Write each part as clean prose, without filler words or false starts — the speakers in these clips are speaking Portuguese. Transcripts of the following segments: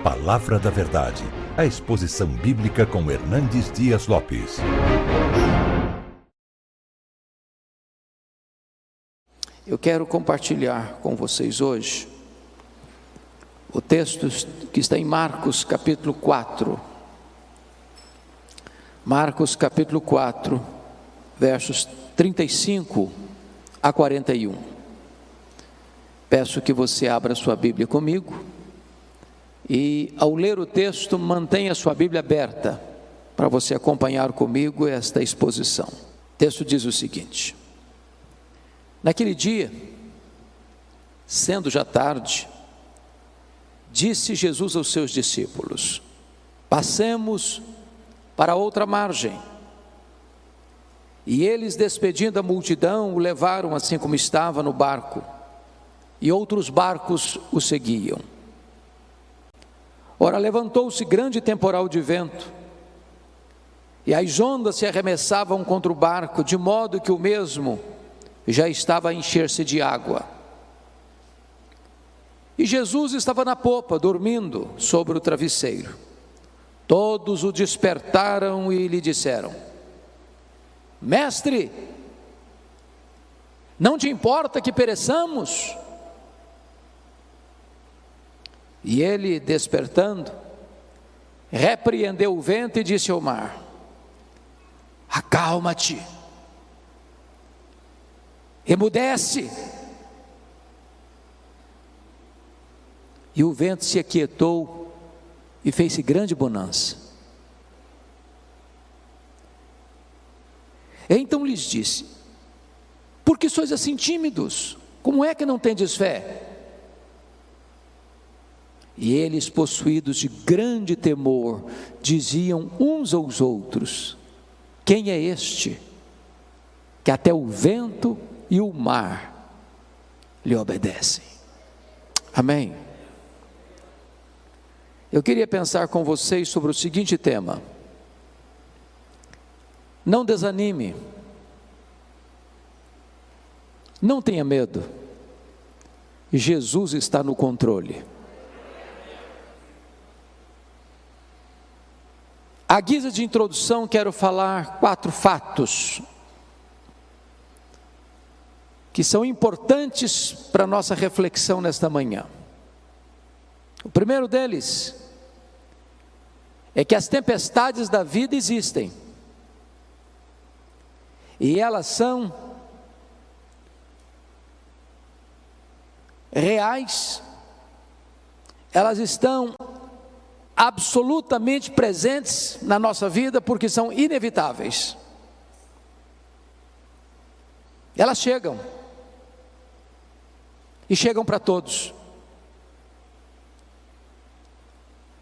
Palavra da Verdade, a exposição bíblica com Hernandes Dias Lopes. Eu quero compartilhar com vocês hoje o texto que está em Marcos capítulo 4. Marcos capítulo 4, versos 35 a 41. Peço que você abra sua Bíblia comigo e, ao ler o texto, mantenha sua Bíblia aberta para você acompanhar comigo esta exposição. O texto diz o seguinte: naquele dia, sendo já tarde, disse Jesus aos seus discípulos: passemos para outra margem. E eles, despedindo a multidão, o levaram assim como estava no barco, e outros barcos o seguiam. Ora, levantou-se grande temporal de vento, e as ondas se arremessavam contra o barco, de modo que o mesmo já estava a encher-se de água. E Jesus estava na popa, dormindo sobre o travesseiro. Todos o despertaram e lhe disseram: Mestre, não te importa que pereçamos? E ele, despertando, repreendeu o vento e disse ao mar: acalma-te, emudece. E o vento se aquietou e fez-se grande bonança. Então lhes disse: por que sois assim tímidos? Como é que não tendes fé? E eles, possuídos de grande temor, diziam uns aos outros: quem é este, que até o vento e o mar lhe obedecem? Amém? Eu queria pensar com vocês sobre o seguinte tema: não desanime, não tenha medo, Jesus está no controle. À guisa de introdução, quero falar 4 fatos que são importantes para a nossa reflexão nesta manhã. O primeiro deles é que as tempestades da vida existem, e elas são reais, elas estão absolutamente presentes na nossa vida, porque são inevitáveis. Elas chegam, e chegam para todos.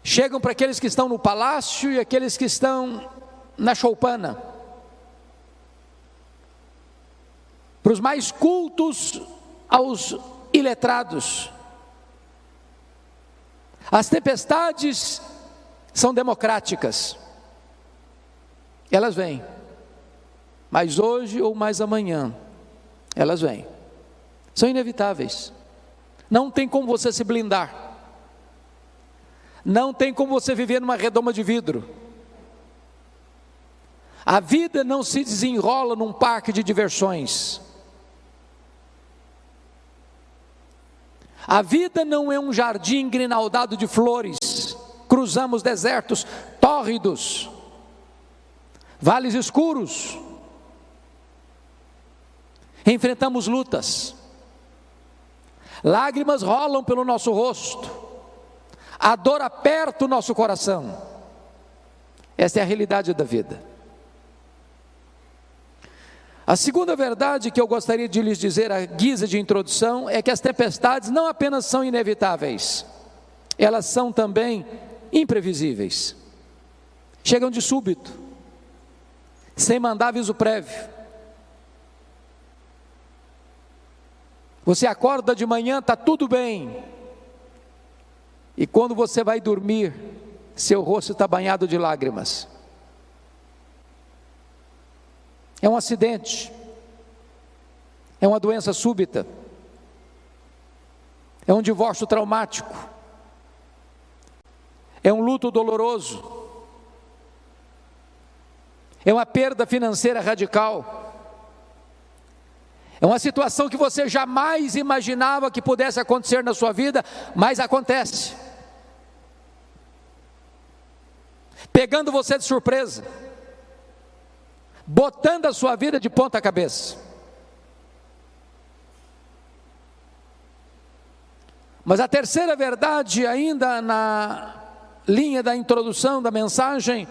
Chegam para aqueles que estão no palácio e aqueles que estão na choupana, para os mais cultos aos iletrados. As tempestades são democráticas, elas vêm, mas hoje ou mais amanhã, elas vêm, são inevitáveis, não tem como você se blindar, não tem como você viver numa redoma de vidro. A vida não se desenrola num parque de diversões. A vida não é um jardim grinaldado de flores. Cruzamos desertos tórridos, vales escuros, enfrentamos lutas, lágrimas rolam pelo nosso rosto, a dor aperta o nosso coração. Esta é a realidade da vida. A segunda verdade que eu gostaria de lhes dizer à guisa de introdução é que as tempestades não apenas são inevitáveis, elas são também imprevisíveis. Chegam de súbito, sem mandar aviso prévio. Você acorda de manhã, está tudo bem, e quando você vai dormir, seu rosto está banhado de lágrimas. É um acidente, é uma doença súbita, é um divórcio traumático, é um luto doloroso, é uma perda financeira radical, é uma situação que você jamais imaginava que pudesse acontecer na sua vida, mas acontece, pegando você de surpresa, botando a sua vida de ponta cabeça. Mas a terceira verdade, ainda na linha da introdução da mensagem,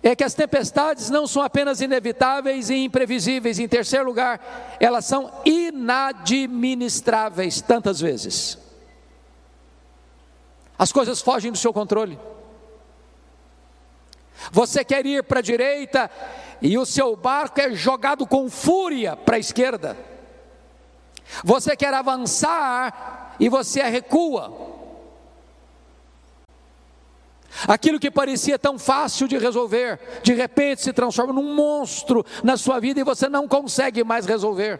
é que as tempestades não são apenas inevitáveis e imprevisíveis. Em terceiro lugar, elas são inadministráveis tantas vezes. As coisas fogem do seu controle. Você quer ir para a direita e o seu barco é jogado com fúria para a esquerda. Você quer avançar e você recua. Aquilo que parecia tão fácil de resolver, de repente se transforma num monstro na sua vida e você não consegue mais resolver.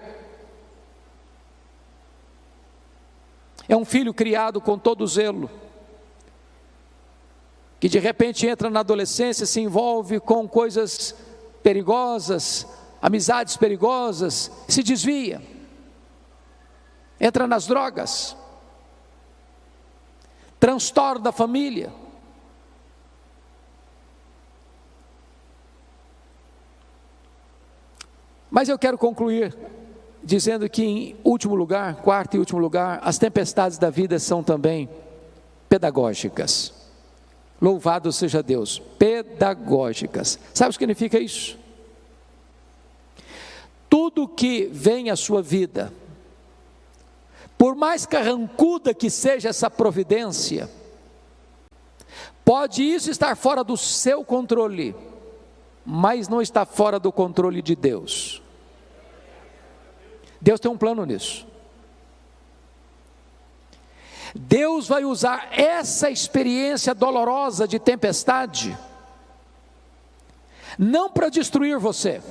É um filho criado com todo zelo, que de repente entra na adolescência, se envolve com coisas perigosas, amizades perigosas, se desvia, entra nas drogas, transtorna a família. Mas eu quero concluir dizendo que, em último lugar, quarto e último lugar, as tempestades da vida são também pedagógicas. Louvado seja Deus, pedagógicas. Sabe o que significa isso? Tudo que vem à sua vida, por mais carrancuda que seja essa providência, pode isso estar fora do seu controle, mas não está fora do controle de Deus. Deus tem um plano nisso. Deus vai usar essa experiência dolorosa de tempestade, não para destruir você,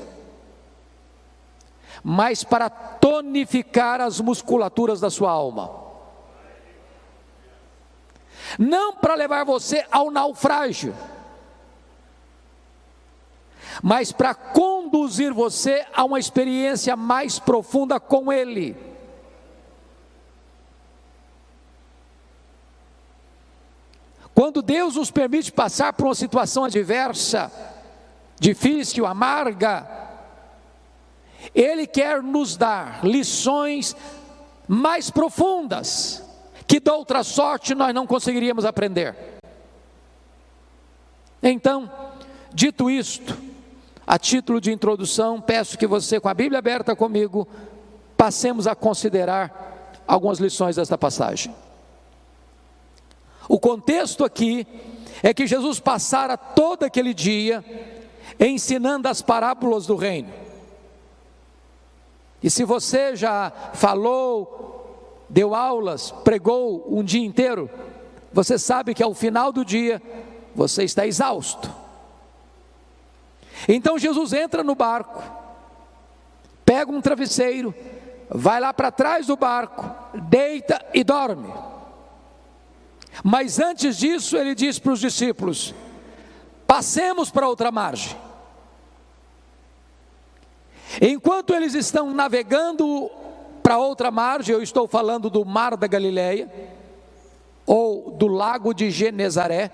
mas para tonificar as musculaturas da sua alma, não para levar você ao naufrágio, mas para conduzir você a uma experiência mais profunda com Ele. Quando Deus nos permite passar por uma situação adversa, difícil, amarga, Ele quer nos dar lições mais profundas, que de outra sorte nós não conseguiríamos aprender. Então, dito isto, a título de introdução, peço que você, com a Bíblia aberta comigo, passemos a considerar algumas lições desta passagem. O contexto aqui é que Jesus passara todo aquele dia ensinando as parábolas do reino. E se você já falou, deu aulas, pregou um dia inteiro, você sabe que ao final do dia você está exausto. Então Jesus entra no barco, pega um travesseiro, vai lá para trás do barco, deita e dorme. Mas antes disso ele diz para os discípulos: passemos para outra margem. Enquanto eles estão navegando para outra margem, eu estou falando do Mar da Galileia, ou do Lago de Genezaré,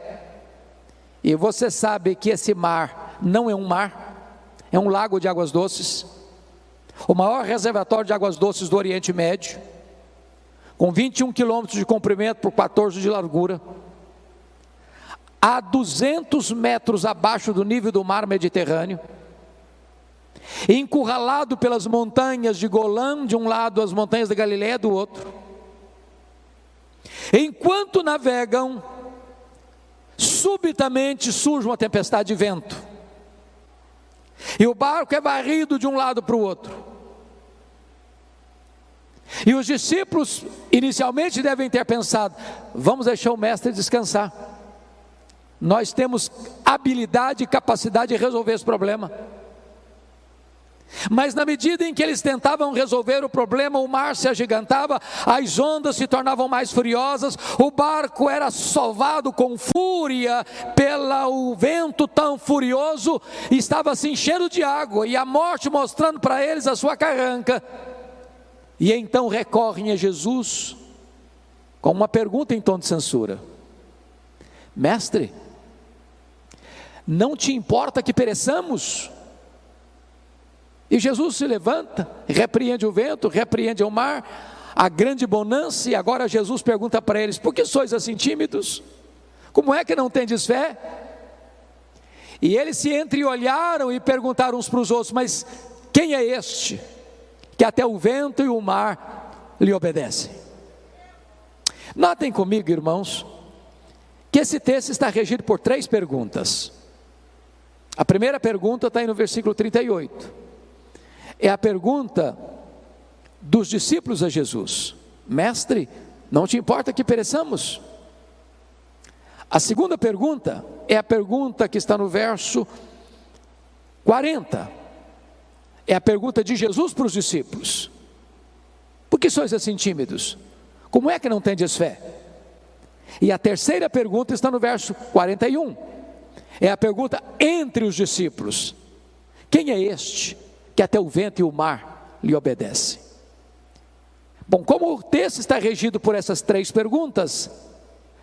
e você sabe que esse mar não é um mar, é um lago de águas doces, o maior reservatório de águas doces do Oriente Médio, com 21 quilômetros de comprimento por 14 de largura, a 200 metros abaixo do nível do mar Mediterrâneo, encurralado pelas montanhas de Golã de um lado, as montanhas da Galileia do outro. Enquanto navegam, subitamente surge uma tempestade de vento, e o barco é varrido de um lado para o outro. E os discípulos inicialmente devem ter pensado: vamos deixar o mestre descansar, nós temos habilidade e capacidade de resolver esse problema. Mas na medida em que eles tentavam resolver o problema, o mar se agigantava, as ondas se tornavam mais furiosas, o barco era sovado com fúria pelo vento tão furioso, estava se enchendo de água, e a morte mostrando para eles a sua carranca. E então recorrem a Jesus com uma pergunta em tom de censura: Mestre, não te importa que pereçamos? E Jesus se levanta, repreende o vento, repreende o mar, a grande bonança, e agora Jesus pergunta para eles: por que sois assim tímidos? Como é que não tendes fé? E eles se entreolharam e perguntaram uns para os outros: mas quem é este, que até o vento e o mar lhe obedecem? Notem comigo, irmãos, que esse texto está regido por 3 perguntas. A primeira pergunta está aí no versículo 38. É a pergunta dos discípulos a Jesus: Mestre, não te importa que pereçamos? A segunda pergunta é a pergunta que está no verso 40. É a pergunta de Jesus para os discípulos: por que sois assim tímidos? Como é que não tendes fé? E a terceira pergunta está no verso 41. É a pergunta entre os discípulos: quem é este que até o vento e o mar lhe obedecem? Bom, como o texto está regido por essas 3 perguntas,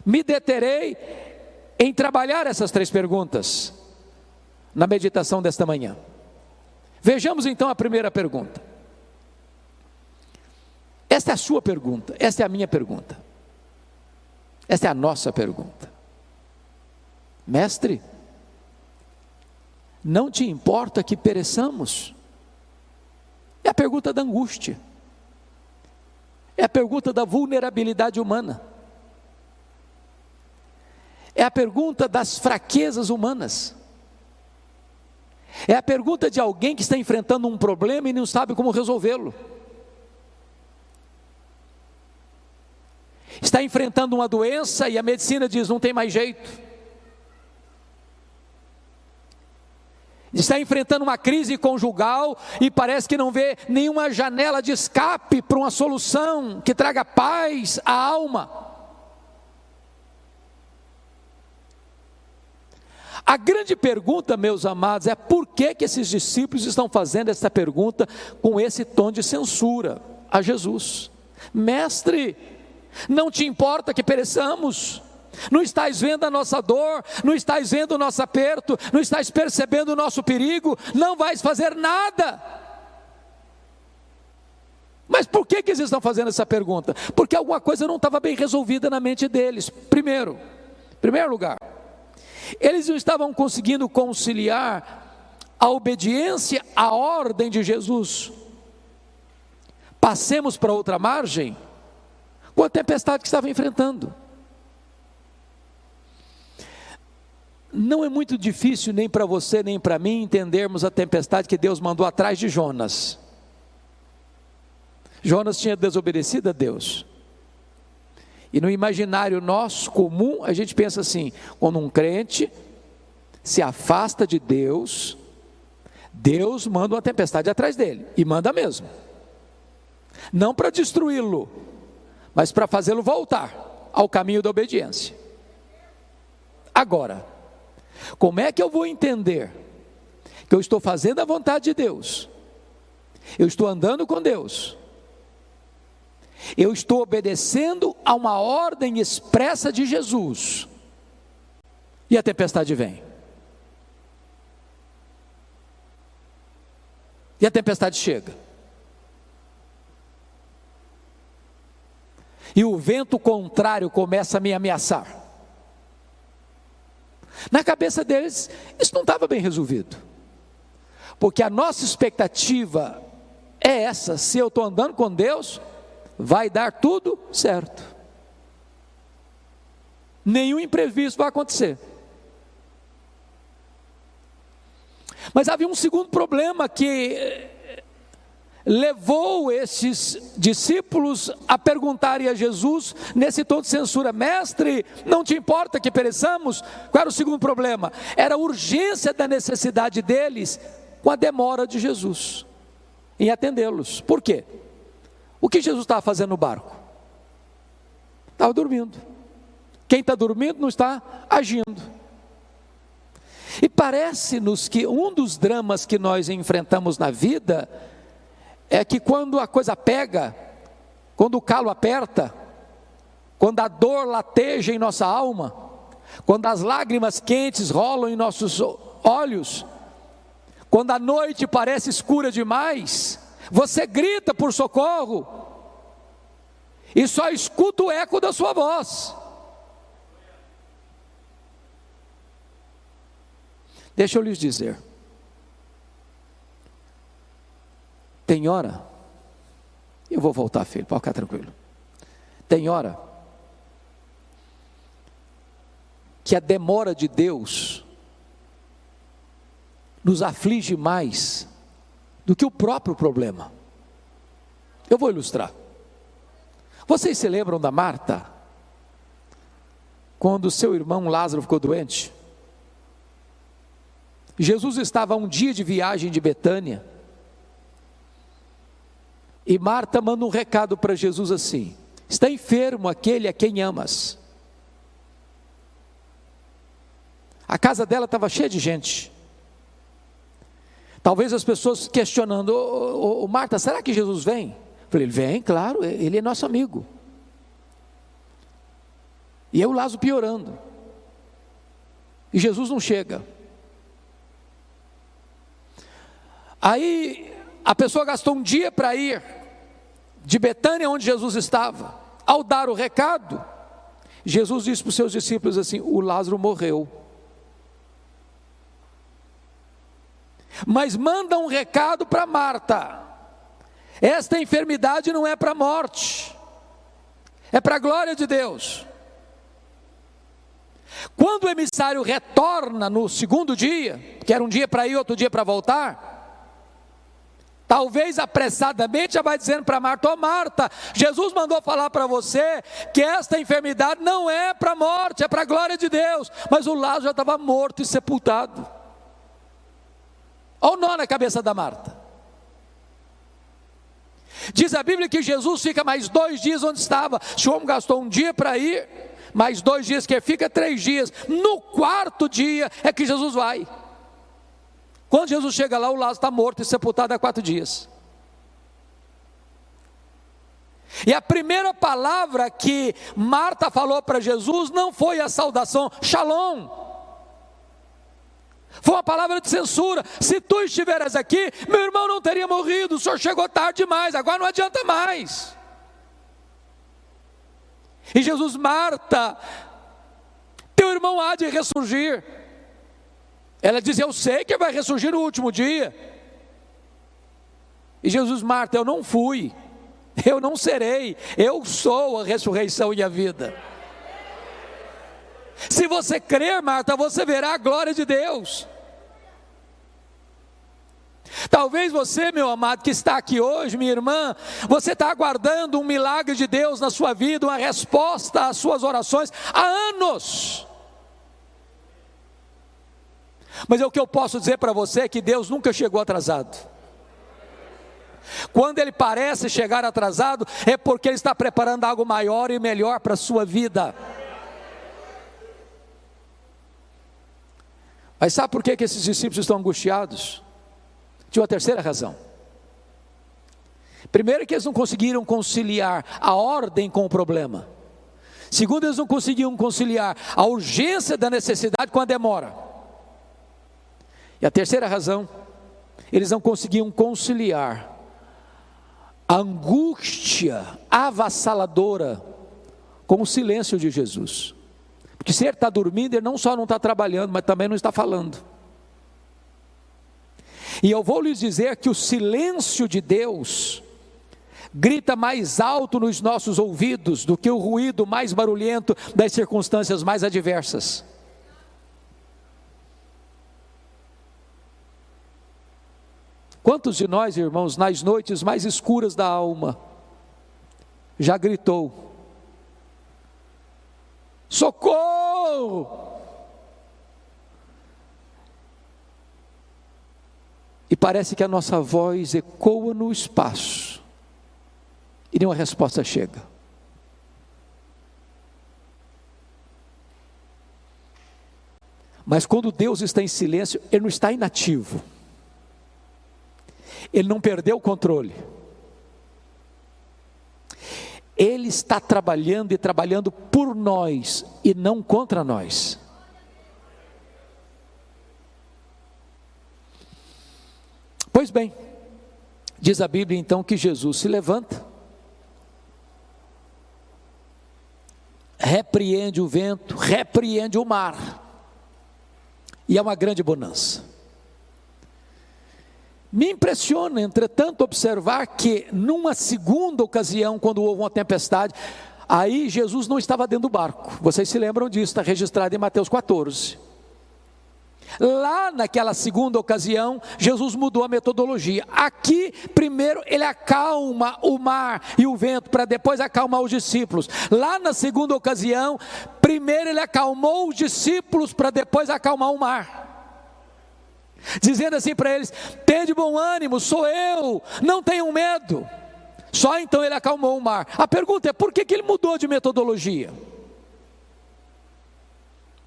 me deterei em trabalhar essas 3 perguntas na meditação desta manhã. Vejamos então a primeira pergunta. Esta é a sua pergunta, esta é a minha pergunta, esta é a nossa pergunta. Mestre, não te importa que pereçamos? É a pergunta da angústia, é a pergunta da vulnerabilidade humana, é a pergunta das fraquezas humanas, é a pergunta de alguém que está enfrentando um problema e não sabe como resolvê-lo, está enfrentando uma doença e a medicina diz: não tem mais jeito. Está enfrentando uma crise conjugal e parece que não vê nenhuma janela de escape para uma solução que traga paz à alma. A grande pergunta, meus amados, é por que esses discípulos estão fazendo essa pergunta com esse tom de censura a Jesus? Mestre, não te importa que pereçamos? Não estás vendo a nossa dor, não estás vendo o nosso aperto, não estás percebendo o nosso perigo, não vais fazer nada. Mas por que eles estão fazendo essa pergunta? Porque alguma coisa não estava bem resolvida na mente deles. Em primeiro lugar, eles não estavam conseguindo conciliar a obediência à ordem de Jesus: passemos para outra margem, com a tempestade que estava enfrentando. Não é muito difícil nem para você nem para mim entendermos a tempestade que Deus mandou atrás de Jonas. Jonas tinha desobedecido a Deus. E no imaginário nosso comum, a gente pensa assim: quando um crente se afasta de Deus, Deus manda uma tempestade atrás dele, e manda mesmo. Não para destruí-lo, mas para fazê-lo voltar ao caminho da obediência. Agora, como é que eu vou entender que eu estou fazendo a vontade de Deus, eu estou andando com Deus, eu estou obedecendo a uma ordem expressa de Jesus, e a tempestade vem? E a tempestade chega, e o vento contrário começa a me ameaçar. Na cabeça deles, isso não estava bem resolvido, porque a nossa expectativa é essa: se eu estou andando com Deus, vai dar tudo certo, nenhum imprevisto vai acontecer. Mas havia um segundo problema que levou esses discípulos a perguntarem a Jesus nesse tom de censura: Mestre, não te importa que pereçamos? Qual era o segundo problema? Era a urgência da necessidade deles com a demora de Jesus. em atendê-los. Por quê? O que Jesus estava fazendo no barco? Estava dormindo. Quem está dormindo não está agindo. E parece-nos que um dos dramas que nós enfrentamos na vida é que quando a coisa pega, quando o calo aperta, quando a dor lateja em nossa alma, quando as lágrimas quentes rolam em nossos olhos, quando a noite parece escura demais, você grita por socorro e só escuta o eco da sua voz. Deixa eu lhes dizer, tem hora, eu vou voltar, filho, pode ficar tranquilo. Tem hora que a demora de Deus nos aflige mais do que o próprio problema. Eu vou ilustrar. Vocês se lembram da Marta? Quando seu irmão Lázaro ficou doente? Jesus estava a um dia de viagem de Betânia, e Marta manda um recado para Jesus assim: está enfermo aquele a quem amas. A casa dela estava cheia de gente, talvez as pessoas questionando: ô Marta, será que Jesus vem? Eu falei: ele vem, claro, ele é nosso amigo. E eu, Lázaro, piorando, e Jesus não chega. Aí a pessoa gastou um dia para ir de Betânia, onde Jesus estava. Ao dar o recado, Jesus disse para os seus discípulos assim: o Lázaro morreu. Mas manda um recado para Marta: esta enfermidade não é para a morte, é para a glória de Deus. Quando o emissário retorna no segundo dia, que era um dia para ir, outro dia para voltar, talvez apressadamente já vai dizendo para Marta: ô Marta, Jesus mandou falar para você que esta enfermidade não é para a morte, é para a glória de Deus. Mas o Lázaro já estava morto e sepultado. Olha o nó na cabeça da Marta. Diz a Bíblia que Jesus fica mais 2 dias onde estava. O homem gastou um dia para ir, mais 2 dias que fica, 3 dias. No 4º dia é que Jesus vai. Quando Jesus chega lá, o Lázaro está morto e sepultado há 4 dias. E a primeira palavra que Marta falou para Jesus não foi a saudação Shalom, foi uma palavra de censura: se tu estiveras aqui, meu irmão não teria morrido, o senhor chegou tarde demais, agora não adianta mais. E Jesus: Marta, teu irmão há de ressurgir. Ela diz: eu sei que vai ressurgir no último dia. E Jesus: Marta, eu não fui, eu não serei, eu sou a ressurreição e a vida. Se você crer, Marta, você verá a glória de Deus. Talvez você, meu amado, que está aqui hoje, minha irmã, você está aguardando um milagre de Deus na sua vida, uma resposta às suas orações há anos. Mas o que eu posso dizer para você é que Deus nunca chegou atrasado. Quando Ele parece chegar atrasado, é porque Ele está preparando algo maior e melhor para a sua vida. Mas sabe por que esses discípulos estão angustiados? Tinha uma terceira razão. Primeiro, que eles não conseguiram conciliar a ordem com o problema. Segundo, eles não conseguiam conciliar a urgência da necessidade com a demora. E a terceira razão, eles não conseguiam conciliar a angústia avassaladora com o silêncio de Jesus. Porque se ele está dormindo, ele não só não está trabalhando, mas também não está falando. E eu vou lhes dizer que o silêncio de Deus grita mais alto nos nossos ouvidos do que o ruído mais barulhento das circunstâncias mais adversas. Quantos de nós, irmãos, nas noites mais escuras da alma, já gritou: socorro! e parece que a nossa voz ecoa no espaço e nenhuma resposta chega. Mas quando Deus está em silêncio, Ele não está inativo, Ele não perdeu o controle, Ele está trabalhando e trabalhando por nós e não contra nós. Pois bem, diz a Bíblia então que Jesus se levanta, repreende o vento, repreende o mar, e é uma grande bonança. Me impressiona, entretanto, observar que numa segunda ocasião, quando houve uma tempestade, aí Jesus não estava dentro do barco. Vocês se lembram disso, está registrado em Mateus 14. Lá naquela segunda ocasião, Jesus mudou a metodologia. Aqui, primeiro ele acalma o mar e o vento, para depois acalmar os discípulos. Lá na segunda ocasião, primeiro ele acalmou os discípulos, para depois acalmar o mar, dizendo assim para eles: tende bom ânimo, sou eu, não tenham medo. Só então ele acalmou o mar. A pergunta é: por que ele mudou de metodologia?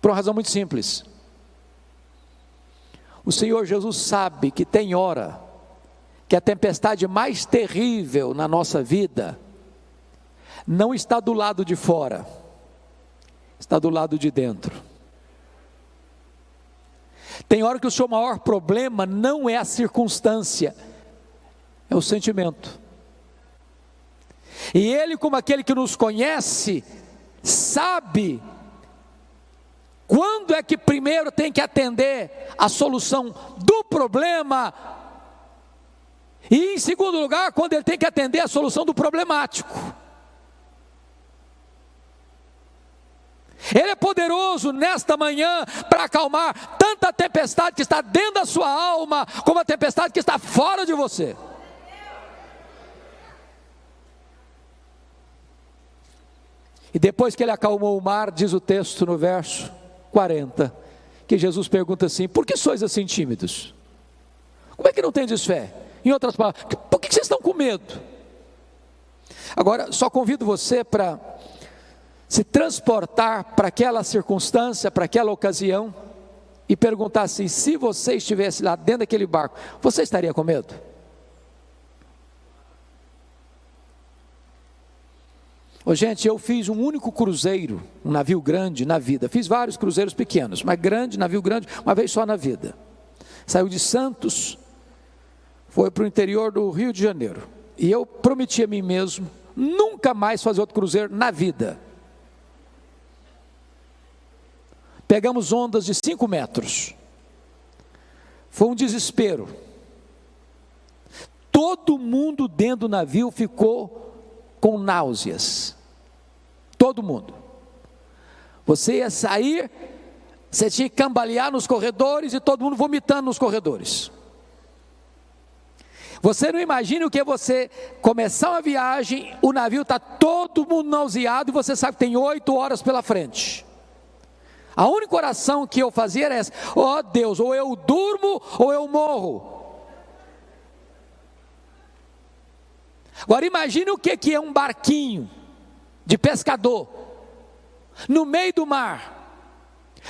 Por uma razão muito simples. O Senhor Jesus sabe que tem hora que a tempestade mais terrível na nossa vida não está do lado de fora, está do lado de dentro. Tem hora que o seu maior problema não é a circunstância, é o sentimento. E Ele, como aquele que nos conhece, sabe quando é que primeiro tem que atender a solução do problema, e em segundo lugar, quando ele tem que atender a solução do problemático. Ele é poderoso nesta manhã para acalmar tanta tempestade que está dentro da sua alma, como a tempestade que está fora de você. E depois que ele acalmou o mar, diz o texto no verso 40, que Jesus pergunta assim: por que sois assim tímidos? Como é que não tendes fé? Em outras palavras, por que vocês estão com medo? Agora, só convido você para se transportar para aquela circunstância, para aquela ocasião, e perguntar assim: se você estivesse lá dentro daquele barco, você estaria com medo? Ô, gente, eu fiz um único cruzeiro, um navio grande na vida. Fiz vários cruzeiros pequenos, mas grande, navio grande, uma vez só na vida. Saiu de Santos, foi para o interior do Rio de Janeiro. E eu prometi a mim mesmo nunca mais fazer outro cruzeiro na vida. Pegamos ondas de 5 metros. Foi um desespero. Todo mundo dentro do navio ficou com náuseas, todo mundo. Você ia sair, você tinha que cambalear nos corredores e todo mundo vomitando nos corredores. Você não imagina o que é você começar uma viagem, o navio está todo mundo nauseado e você sabe que tem 8 horas pela frente. A única oração que eu fazia era essa: ó Deus, ou eu durmo ou eu morro. Agora imagine o que é um barquinho de pescador no meio do mar,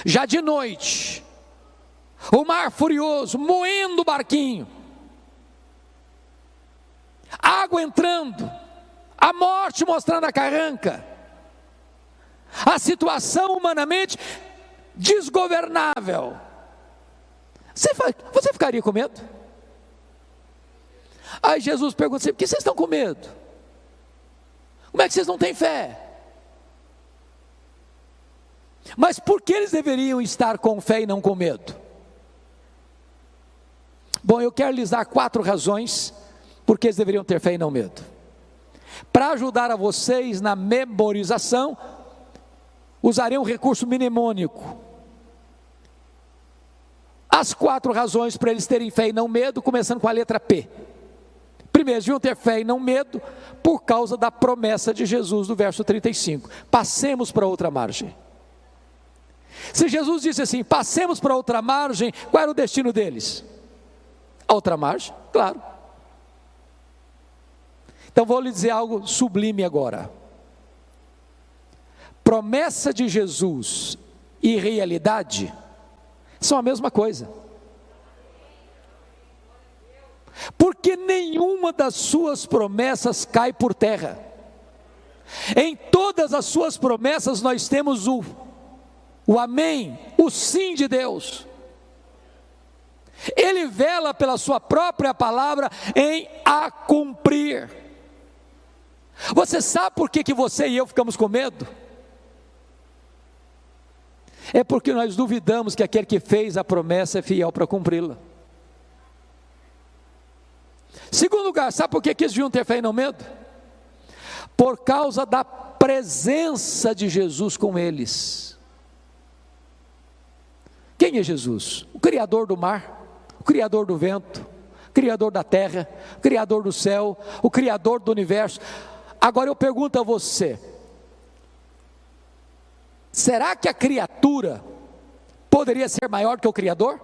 já de noite, o mar furioso, moendo o barquinho, água entrando, a morte mostrando a carranca, a situação humanamente desgovernável. Você ficaria com medo? Aí Jesus pergunta assim: por que vocês estão com medo? Como é que vocês não têm fé? Mas por que eles deveriam estar com fé e não com medo? Bom, eu quero lhes dar 4 razões por que eles deveriam ter fé e não medo. Para ajudar a vocês na memorização, usarei um recurso mnemônico. As 4 razões para eles terem fé e não medo, começando com a letra P. Primeiro, eles deviam ter fé e não medo por causa da promessa de Jesus do verso 35. Passemos para outra margem. Se Jesus disse assim: passemos para outra margem, qual era o destino deles? a outra margem? Claro. Então vou lhe dizer algo sublime agora. Promessa de Jesus e realidade são a mesma coisa. Porque nenhuma das suas promessas cai por terra. Em todas as suas promessas nós temos o amém, o sim de Deus. Ele vela pela sua própria palavra em a cumprir. Você sabe por que você e eu ficamos com medo? É porque nós duvidamos que aquele que fez a promessa é fiel para cumpri-la. Segundo lugar, sabe por que eles deviam ter fé e não medo? Por causa da presença de Jesus com eles. Quem é Jesus? O Criador do mar, o Criador do vento, o Criador da terra, o Criador do céu, o Criador do universo. Agora eu pergunto a você, será que a criatura poderia ser maior que o Criador?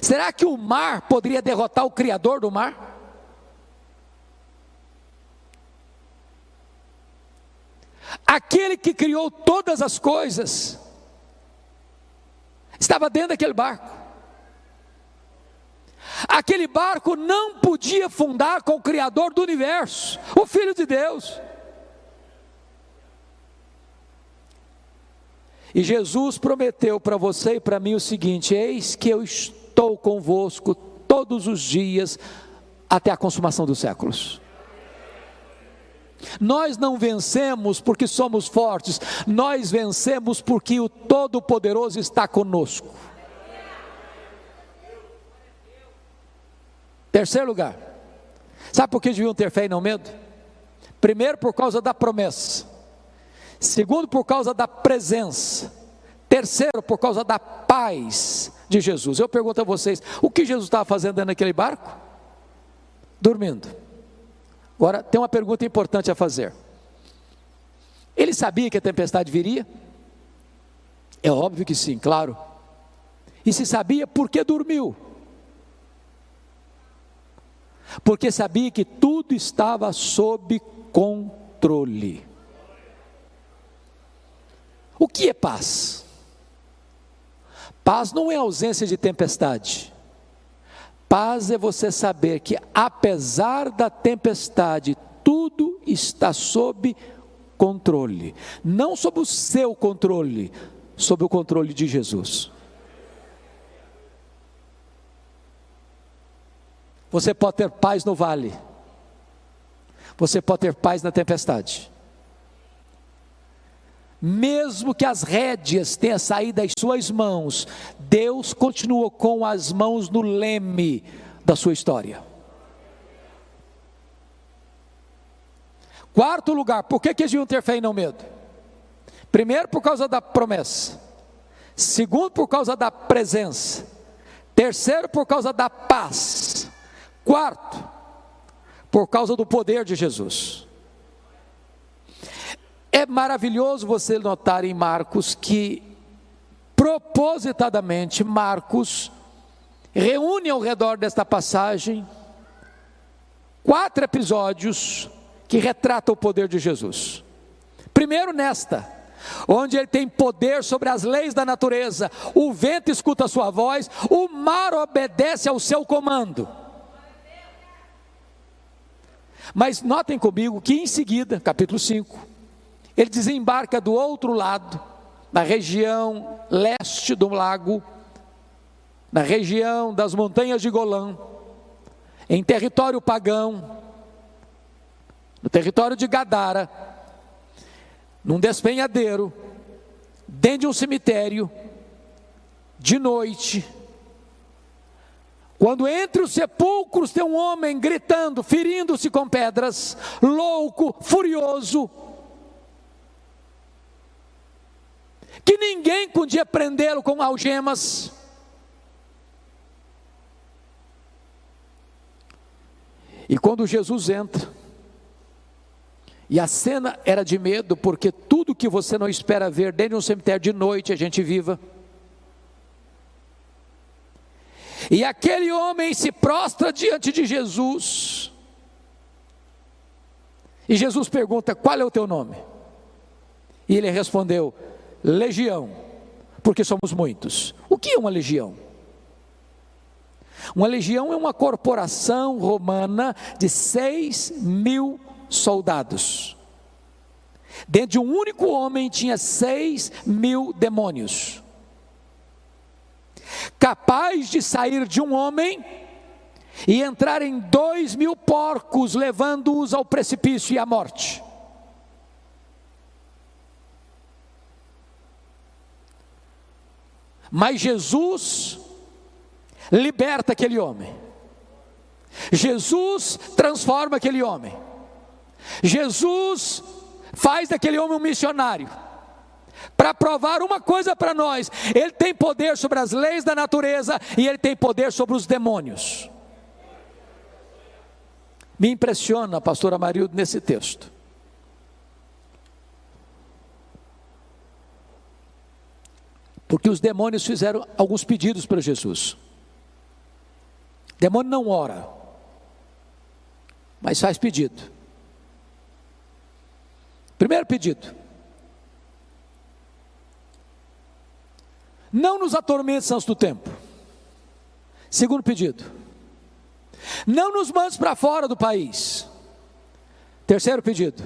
Será que o mar poderia derrotar o Criador do mar? Aquele que criou todas as coisas estava dentro daquele barco. Aquele barco não podia afundar com o Criador do universo, o Filho de Deus. E Jesus prometeu para você e para mim o seguinte: eis que eu estou convosco todos os dias até a consumação dos séculos. Nós não vencemos porque somos fortes, nós vencemos porque o Todo-Poderoso está conosco. Terceiro lugar, sabe por que deviam ter fé e não medo? Primeiro, por causa da promessa. Segundo, por causa da presença. Terceiro, por causa da paz de Jesus. Eu pergunto a vocês, o que Jesus estava fazendo dentro daquele barco? Dormindo. Agora, tem uma pergunta importante a fazer. Ele sabia que a tempestade viria? É óbvio que sim, claro. E se sabia, por que dormiu? Porque sabia que tudo estava sob controle. O que é paz? Paz não é ausência de tempestade. Paz é você saber que apesar da tempestade, tudo está sob controle. Não sob o seu controle, sob o controle de Jesus. Você pode ter paz no vale. Você pode ter paz na tempestade. Mesmo que as rédeas tenham saído das suas mãos, Deus continua com as mãos no leme da sua história. Quarto lugar, por que eles deviam ter fé e não medo? Primeiro, por causa da promessa. Segundo, por causa da presença. Terceiro, por causa da paz. Quarto, por causa do poder de Jesus. É maravilhoso você notar em Marcos que, propositadamente, Marcos reúne ao redor desta passagem 4 episódios que retratam o poder de Jesus. Primeiro nesta, onde ele tem poder sobre as leis da natureza, o vento escuta a sua voz, o mar obedece ao seu comando. Mas notem comigo que em seguida, capítulo 5, ele desembarca do outro lado, na região leste do lago, na região das montanhas de Golã, em território pagão, no território de Gadara, num despenhadeiro, dentro de um cemitério, de noite, quando entre os sepulcros tem um homem gritando, ferindo-se com pedras, louco, furioso, que ninguém podia prendê-lo com algemas. E quando Jesus entra, e a cena era de medo, porque tudo que você não espera ver dentro de um cemitério de noite, a gente viva. E aquele homem se prostra diante de Jesus. E Jesus pergunta: qual é o teu nome? E ele respondeu: Legião, porque somos muitos. O que é uma legião? Uma legião é uma corporação romana de 6.000 soldados. Dentro de um único homem tinha 6.000 demônios, capaz de sair de um homem e entrar em 2.000 porcos, levando-os ao precipício e à morte. Mas Jesus liberta aquele homem. Jesus transforma aquele homem. Jesus faz daquele homem um missionário, para provar uma coisa para nós: ele tem poder sobre as leis da natureza e ele tem poder sobre os demônios. Me impressiona, pastor Amarildo, nesse texto, porque os demônios fizeram alguns pedidos para Jesus. O demônio não ora, mas faz pedido. Primeiro pedido: não nos atormentes antes do tempo. Segundo pedido: não nos mandes para fora do país. Terceiro pedido: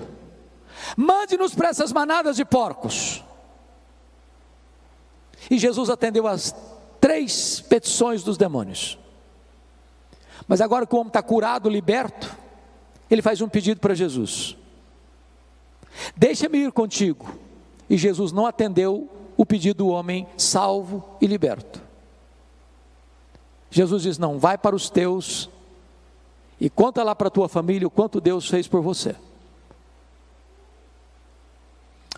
mande-nos para essas manadas de porcos. E Jesus atendeu as 3 petições dos demônios. Mas agora que o homem está curado, liberto, ele faz um pedido para Jesus: deixa-me ir contigo. E Jesus não atendeu o pedido do homem salvo e liberto. Jesus diz: não, vai para os teus e conta lá para a tua família o quanto Deus fez por você.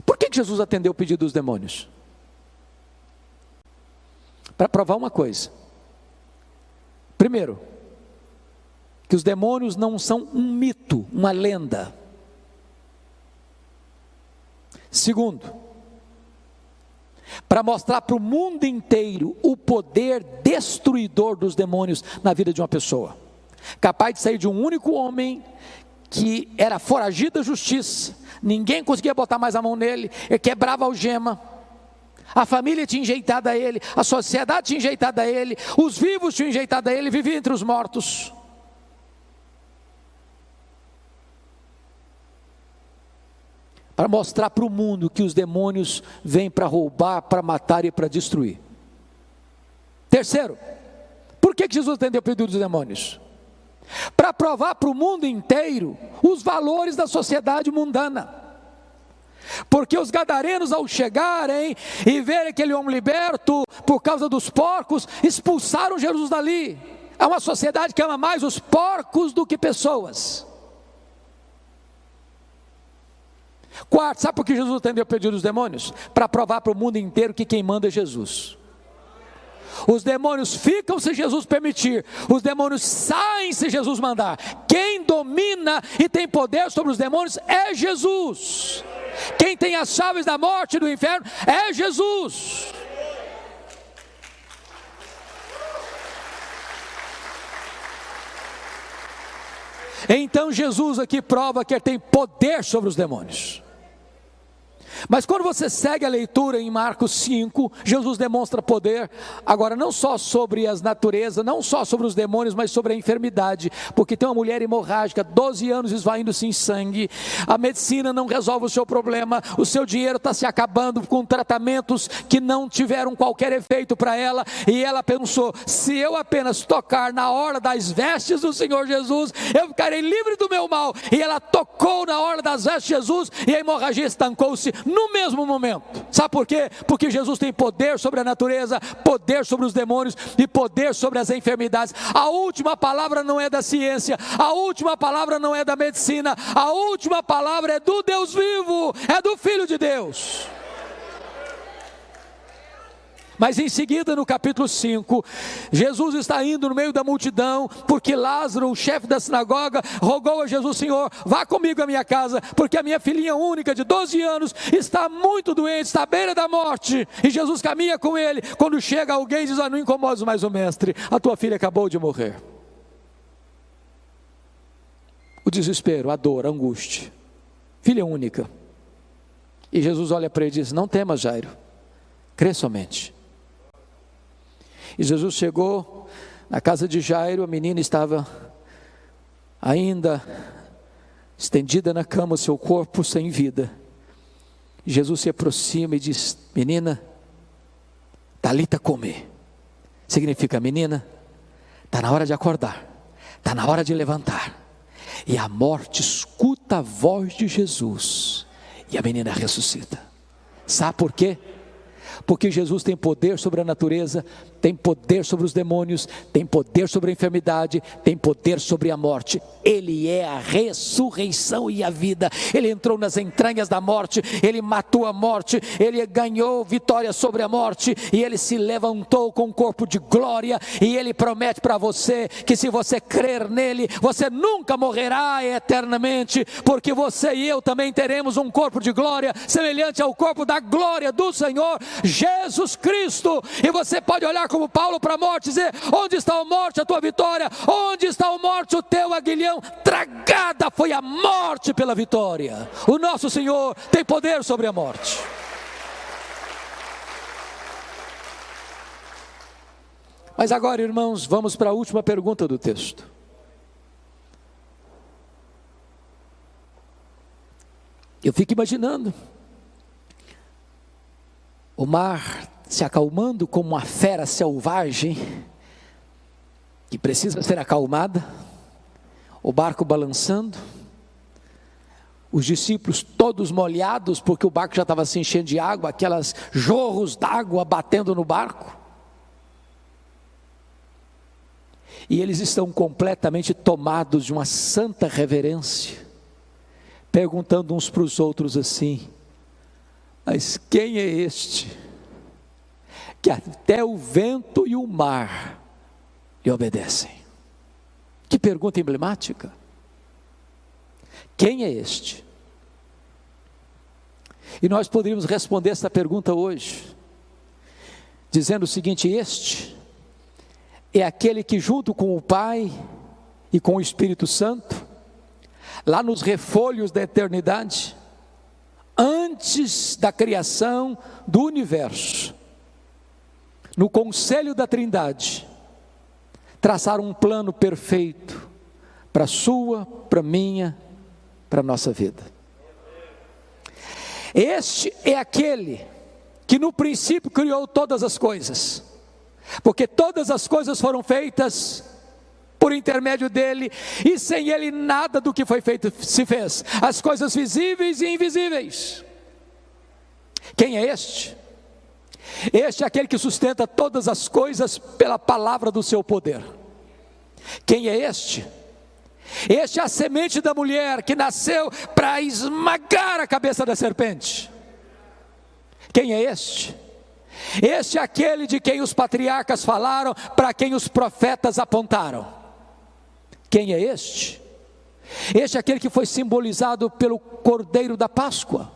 Por que Jesus atendeu o pedido dos demônios? Para provar uma coisa. Primeiro, que os demônios não são um mito, uma lenda. Segundo, para mostrar para o mundo inteiro o poder destruidor dos demônios na vida de uma pessoa, capaz de sair de um único homem que era foragido da justiça, ninguém conseguia botar mais a mão nele, ele quebrava a algema, a família tinha enjeitado a ele, a sociedade tinha enjeitado a ele, os vivos tinham enjeitado a ele, vivia entre os mortos. Para mostrar para o mundo que os demônios vêm para roubar, para matar e para destruir. Terceiro, por que Jesus atendeu o pedido dos demônios? Para provar para o mundo inteiro os valores da sociedade mundana. Porque os gadarenos, ao chegarem e verem aquele homem liberto por causa dos porcos, expulsaram Jesus dali. É uma sociedade que ama mais os porcos do que pessoas. Quarto, sabe por que Jesus atendeu o pedido dos demônios? Para provar para o mundo inteiro que quem manda é Jesus. Os demônios ficam se Jesus permitir, os demônios saem se Jesus mandar. Quem domina e tem poder sobre os demônios é Jesus. Quem tem as chaves da morte e do inferno é Jesus. Então Jesus aqui prova que ele tem poder sobre os demônios. Mas quando você segue a leitura em Marcos 5, Jesus demonstra poder, agora não só sobre as naturezas, não só sobre os demônios, mas sobre a enfermidade, porque tem uma mulher hemorrágica, 12 anos esvaindo-se em sangue, a medicina não resolve o seu problema, o seu dinheiro está se acabando com tratamentos que não tiveram qualquer efeito para ela, e ela pensou: se eu apenas tocar na orla das vestes do Senhor Jesus, eu ficarei livre do meu mal. E ela tocou na orla das vestes de Jesus, e a hemorragia estancou-se no mesmo momento. Sabe por quê? Porque Jesus tem poder sobre a natureza, poder sobre os demônios e poder sobre as enfermidades. A última palavra não é da ciência, a última palavra não é da medicina, a última palavra é do Deus vivo, é do Filho de Deus. Mas em seguida, no capítulo 5, Jesus está indo no meio da multidão, porque Lázaro, o chefe da sinagoga, rogou a Jesus: Senhor, vá comigo à minha casa, porque a minha filhinha única de 12 anos está muito doente, está à beira da morte. E Jesus caminha com ele. Quando chega alguém, diz: não incomodes mais o mestre, a tua filha acabou de morrer. O desespero, a dor, a angústia, filha única. E Jesus olha para ele e diz: não temas, Jairo, crê somente. E Jesus chegou na casa de Jairo, a menina estava ainda estendida na cama, o seu corpo sem vida. E Jesus se aproxima e diz: menina, talita cumi. Significa: menina, está na hora de acordar, está na hora de levantar. E a morte escuta a voz de Jesus, e a menina ressuscita. Sabe por quê? Porque Jesus tem poder sobre a natureza, tem poder sobre os demônios, tem poder sobre a enfermidade, tem poder sobre a morte. Ele é a ressurreição e a vida. Ele entrou nas entranhas da morte, ele matou a morte, ele ganhou vitória sobre a morte, e ele se levantou com um corpo de glória. E ele promete para você que, se você crer nele, você nunca morrerá eternamente, porque você e eu também teremos um corpo de glória, semelhante ao corpo da glória do Senhor Jesus Cristo. E você pode olhar como Paulo para a morte e dizer: onde está a morte, a tua vitória? Onde está a morte, o teu aguilhão? Tragada foi a morte pela vitória. O nosso Senhor tem poder sobre a morte. Mas agora, irmãos, vamos para a última pergunta do texto. Eu fico imaginando o mar se acalmando como uma fera selvagem que precisa ser acalmada, o barco balançando, os discípulos todos molhados, porque o barco já estava se enchendo de água, aquelas jorros d'água batendo no barco, e eles estão completamente tomados de uma santa reverência, perguntando uns para os outros assim: mas quem é este, que até o vento e o mar lhe obedecem? Que pergunta emblemática. Quem é este? E nós poderíamos responder essa pergunta hoje, dizendo o seguinte: este é aquele que, junto com o Pai e com o Espírito Santo, lá nos refolhos da eternidade, antes da criação do universo, no conselho da Trindade, traçaram um plano perfeito para a sua, para a minha, para a nossa vida. Este é aquele que no princípio criou todas as coisas, porque todas as coisas foram feitas por intermédio dele, e sem ele nada do que foi feito se fez, as coisas visíveis e invisíveis. Quem é este? Este é aquele que sustenta todas as coisas pela palavra do seu poder. Quem é este? Este é a semente da mulher que nasceu para esmagar a cabeça da serpente. Quem é este? Este é aquele de quem os patriarcas falaram, para quem os profetas apontaram. Quem é este? Este é aquele que foi simbolizado pelo Cordeiro da Páscoa,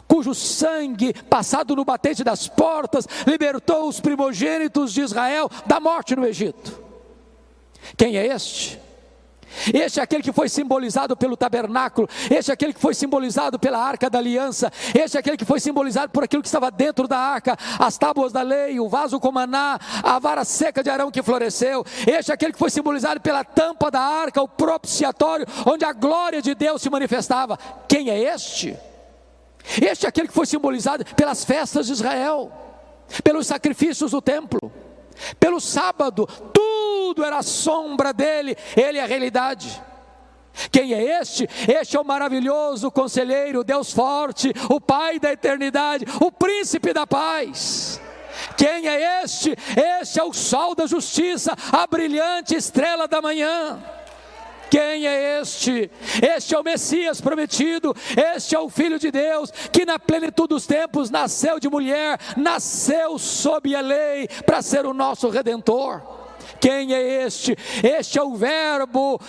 cujo sangue, passado no batente das portas, libertou os primogênitos de Israel da morte no Egito. Quem é este? Este é aquele que foi simbolizado pelo tabernáculo, este é aquele que foi simbolizado pela arca da aliança, este é aquele que foi simbolizado por aquilo que estava dentro da arca, as tábuas da lei, o vaso com maná, a vara seca de Arão que floresceu. Este é aquele que foi simbolizado pela tampa da arca, o propiciatório, onde a glória de Deus se manifestava. Quem é este? Este é aquele que foi simbolizado pelas festas de Israel, pelos sacrifícios do templo, pelo sábado. Tudo era a sombra dele, ele é a realidade. Quem é este? Este é o maravilhoso conselheiro, Deus forte, o Pai da eternidade, o príncipe da paz. Quem é este? Este é o sol da justiça, a brilhante estrela da manhã. Quem é este? Este é o Messias prometido, este é o Filho de Deus, que na plenitude dos tempos nasceu de mulher, nasceu sob a lei, para ser o nosso Redentor. Quem é este? Este é o Verbo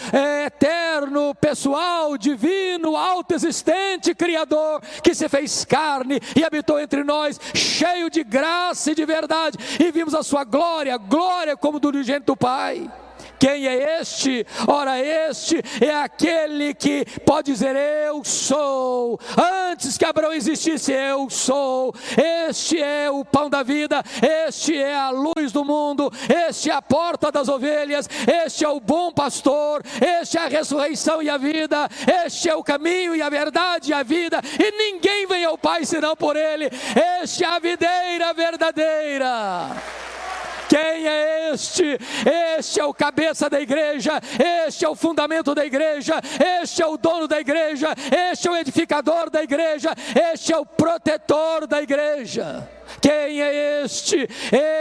eterno, pessoal, divino, autoexistente, Criador, que se fez carne e habitou entre nós, cheio de graça e de verdade, e vimos a sua glória, glória como do unigênito do Pai. Quem é este? Ora, este é aquele que pode dizer: eu sou. Antes que Abraão existisse, eu sou. Este é o pão da vida, este é a luz do mundo, este é a porta das ovelhas, este é o bom pastor, este é a ressurreição e a vida, este é o caminho e a verdade e a vida, e ninguém vem ao Pai senão por ele. Este é a videira verdadeira. Quem é este? Este é o cabeça da igreja, este é o fundamento da igreja, este é o dono da igreja, este é o edificador da igreja, este é o protetor da igreja. Quem é este?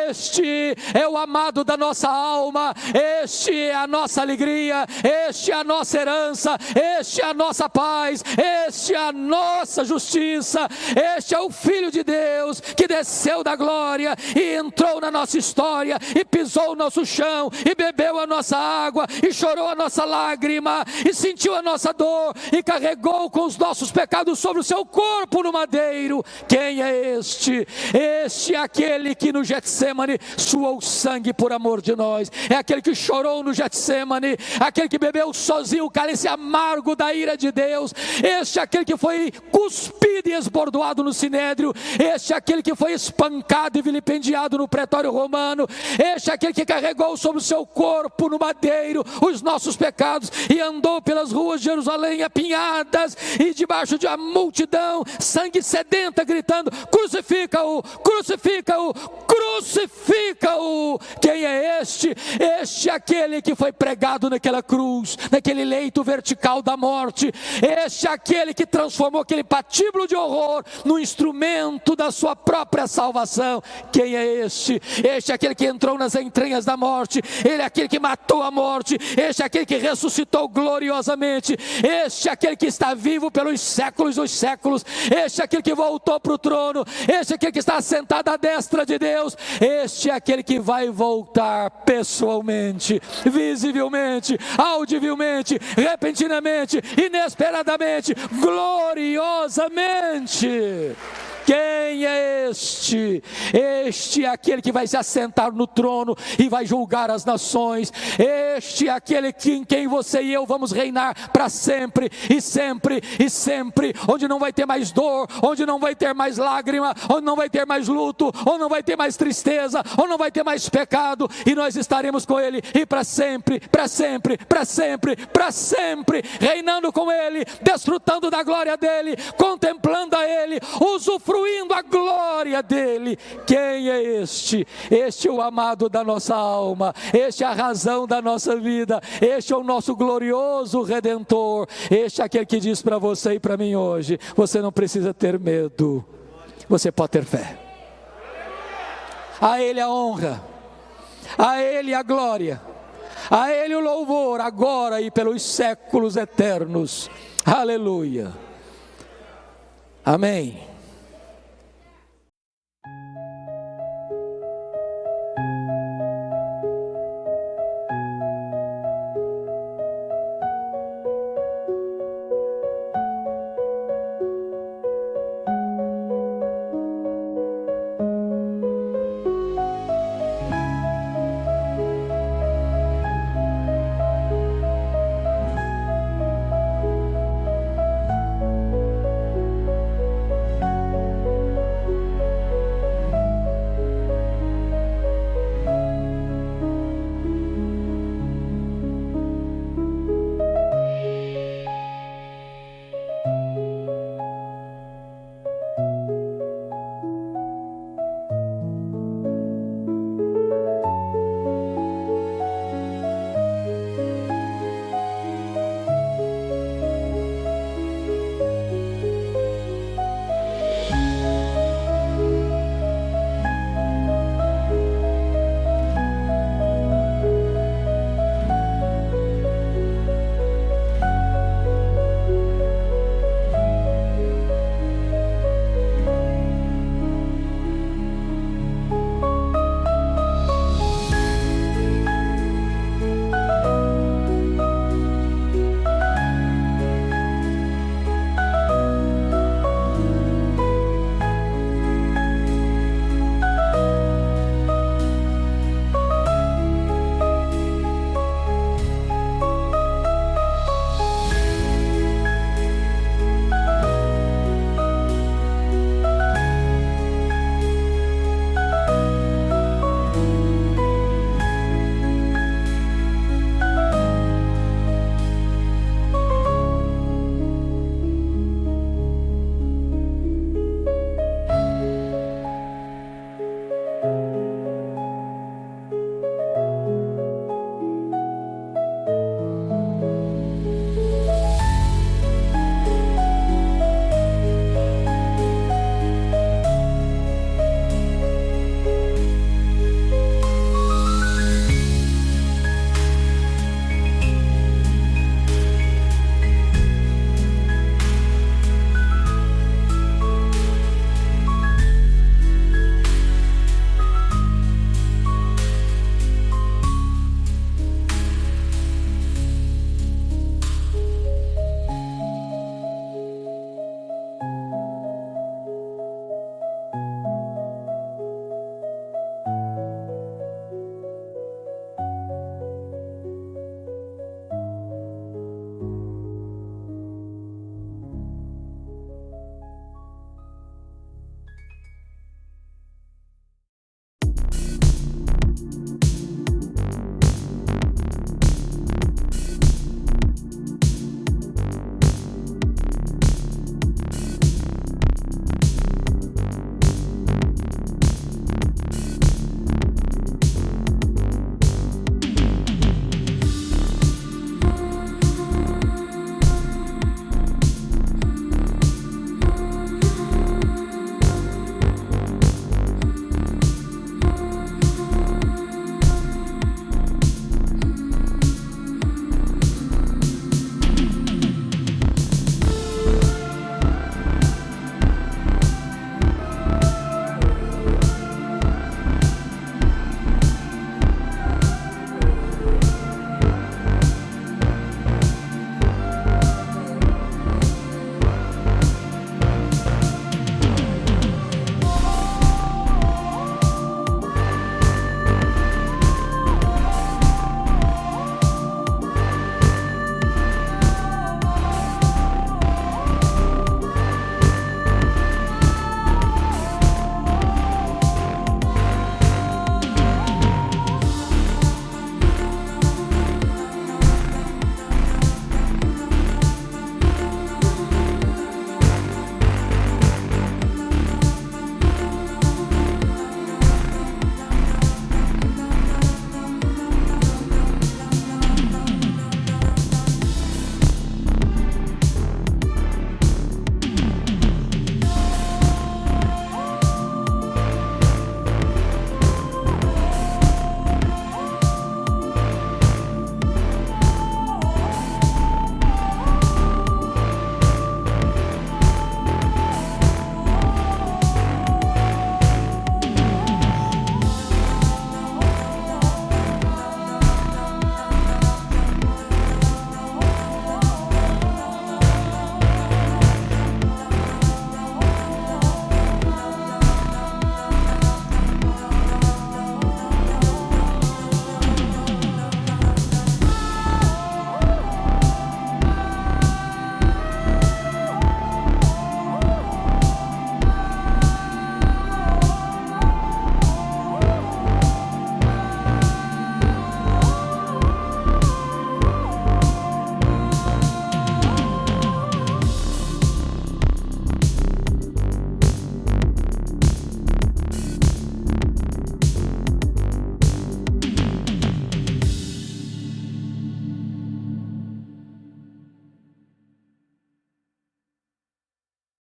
Este é o amado da nossa alma, este é a nossa alegria, este é a nossa herança, este é a nossa paz, este é a nossa justiça, este é o Filho de Deus que desceu da glória e entrou na nossa história e pisou o nosso chão e bebeu a nossa água e chorou a nossa lágrima e sentiu a nossa dor e carregou com os nossos pecados sobre o seu corpo no madeiro. Quem é este? Este é aquele que no Getsemane suou sangue por amor de nós, é aquele que chorou no Getsemane, aquele que bebeu sozinho o cálice amargo da ira de Deus, este é aquele que foi cuspido e esbordoado no sinédrio, este é aquele que foi espancado e vilipendiado no pretório romano, este é aquele que carregou sobre o seu corpo no madeiro os nossos pecados e andou pelas ruas de Jerusalém apinhadas e debaixo de uma multidão sangue sedenta gritando: crucifica-o, crucifica-o, crucifica-o. Quem é este? Este é aquele que foi pregado naquela cruz, naquele leito vertical da morte, este é aquele que transformou aquele patíbulo de horror no instrumento da sua própria salvação. Quem é este? Este é aquele que entrou nas entranhas da morte, ele é aquele que matou a morte, este é aquele que ressuscitou gloriosamente, este é aquele que está vivo pelos séculos dos séculos, este é aquele que voltou para o trono, este é aquele que está sentado à destra de Deus, este é aquele que vai voltar pessoalmente, visivelmente, audivelmente, repentinamente, inesperadamente, gloriosamente. Quem é este? Este é aquele que vai se assentar no trono e vai julgar as nações. Este é aquele em quem você e eu vamos reinar para sempre e sempre e sempre, onde não vai ter mais dor, onde não vai ter mais lágrima, onde não vai ter mais luto, onde não vai ter mais tristeza, onde não vai ter mais pecado, e nós estaremos com ele e para sempre, para sempre, para sempre, para sempre, reinando com ele, desfrutando da glória dele, contemplando a ele, usufruindo a glória dele. Quem é este? Este é o amado da nossa alma, este é a razão da nossa vida, este é o nosso glorioso Redentor, este é aquele que diz para você e para mim hoje: você não precisa ter medo, você pode ter fé. A ele a honra, a ele a glória, a ele o louvor, agora e pelos séculos eternos. Aleluia. Amém.